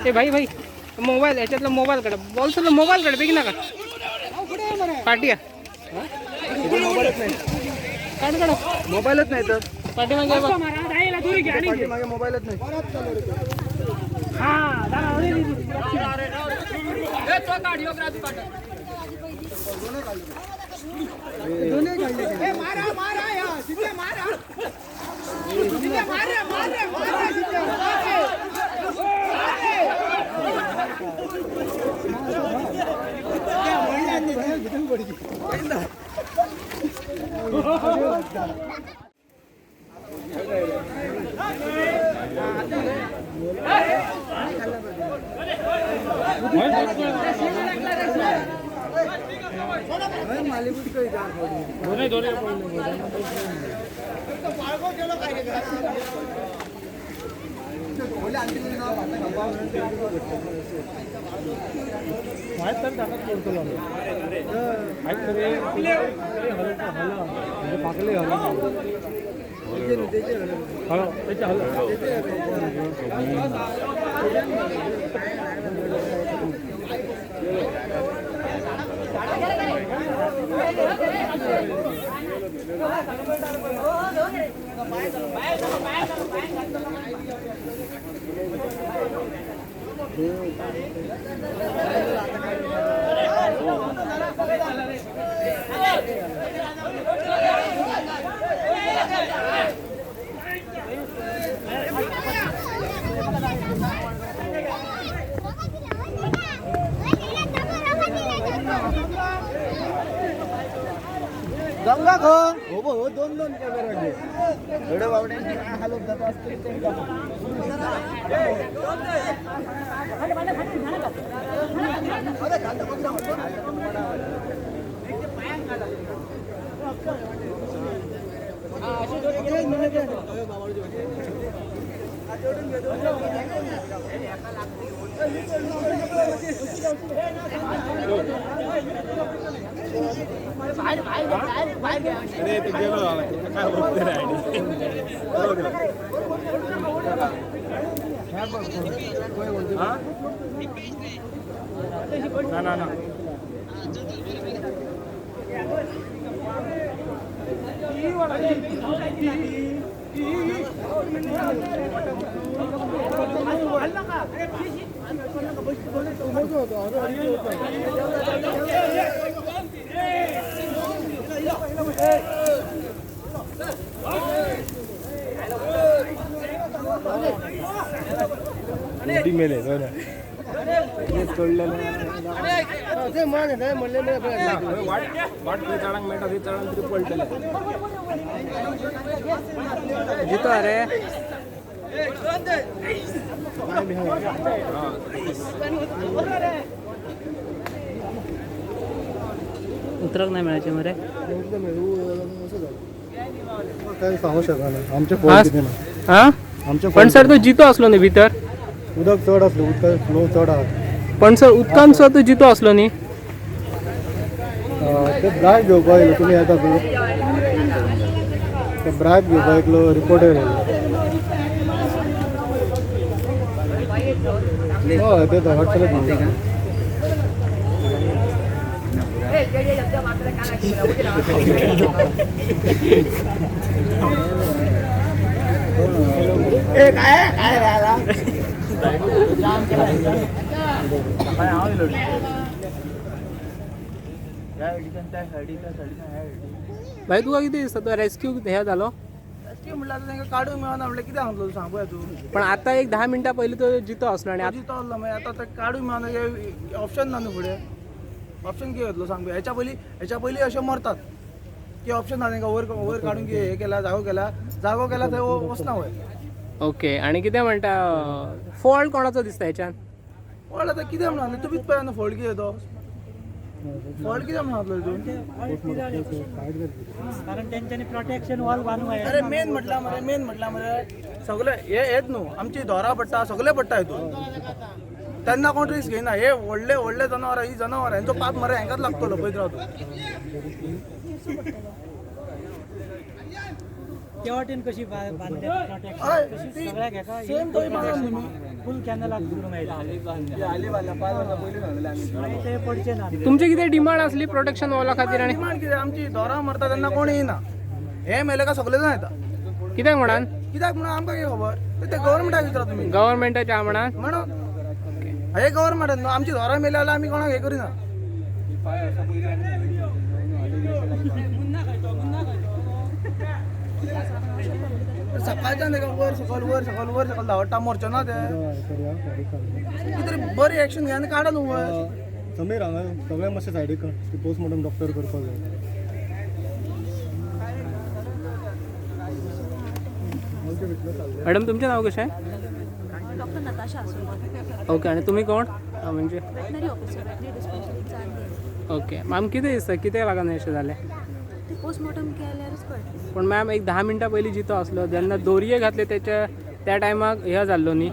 ए भाई भाई मोबाईल याच्यातला मोबाईल काढ बॉलचा मोबाईल काढ बेगी नका पाठी मोबाईलच नाही काढ काढ मोबाईलच नाही तर पाठीमागे बघ पाठीमागे मोबाईलच नाही गंगा खो हो हो दोन दोन कॅमेरे एवढे बावड्यांची काय हालत जात असतील ते मेले जितो अरे उतरक नाही मिळायचे मरे काय सांगू शकत नाही आमच्या पण सर तो जितो असलो न्ही भितर उदक चढ असलं उदक फ्लो चढ आहात पण सर उदकांचो तो जितो असलो न्ही ते ब्रायब घेवपाक येयलो तुमी येता पळय ते ब्रायब घेवपाक एकलो रिपोर्टर येयलो हय ते व्हॉट्सॲप भाई तुका किती दिसता तो रेस्क्यू हे जालो म्हटलं तांकां काडूंक मेळना म्हटल्यार कितें सांगतलो सांगूया तूं पण आता एक 10 मिनिटां पयलीं तो जितो असलो आणि जितो आसलो मागीर आतां तें काडूंक मेळना ऑप्शन ना न्हू फुडें ऑप्शन कितें येतलो सांग हेच्या पयलीं अशें मरतात की ऑप्शन ना तांकां वयर काडूंक हे केला जागो केला थंय वचना वयर ओके आणि कितें म्हणटा फॉल्ट कोणाचो दिसता हेच्यान फॉल्ट आतां कितें म्हणना तुमीच पळय न्हू फॉल्ट कितें तो फॉल्ट कितें म्हणतलो तूं कारण त्यांच्यानी प्रोटेक्शन वॉल बांदून अरे मेन म्हटल्यार मरे सगळे हेच न्हू आमची दोरा पडटा सगळे पडटा हितून तेन्ना कोण रिस्क घेयना हे व्हडले जनावरां ही जनावरां हेंचो पाप मरे हेंकाच लागतलो पळयत राव तूं केवाटीन कशी बांधते हय, प्रोटेक्शन तशी ती सगळ्याक हेका same थंय बांधून तुम्ही. फुल कॅनलाक करून मेळटा हाली बांदला 5 वर्सां पयलीं सांगलेलें आमी. मागीर ते पडचे ना तुमची कितें डिमांड असली प्रोटेक्शन वॉला खातीर आनी डिमांड कितें आमची दोरां मरता तेन्ना कोण येना. हे मेले काय सगळे जाण येता. कित्याक म्हणान कित्याक म्हणून आमकां कितें खबर ते गव्हर्मेंटाक विचारा तुमी. गव्हर्मेंटाच्या म्हणान म्हणून हे गव्हर्मेंटान न्हू आमची दोरां मेली जाल्यार आमी कोणाक हे करिना. सकाळच्यान तेका वर सकल धांवटा मरचो ना ते. कितें बरी एक्शन घेवन काडा न्हू वर. समीर हांगा सगळे मातशे सायडीक ती पोस्टमॉर्टम डॉक्टर करपाक जाय. मॅडम तुमचें नाव कशें डॉक्टर नताशा आसोलकर ओके आणि तुम्ही कोण म्हणजे वेटनरी ऑफिसर वेटनरी डिस्पेन्सरीचा आनी ओके मॅम कितें दिसता कित्याक लागून अशें जालें ते पोस्टमॉर्टम केल्यारच कळटलें पण मॅम एक 10 मिनटां पयलीं जितो आसलो जेन्ना दोरये घातले त्या टायमाक हे जाल्लो न्ही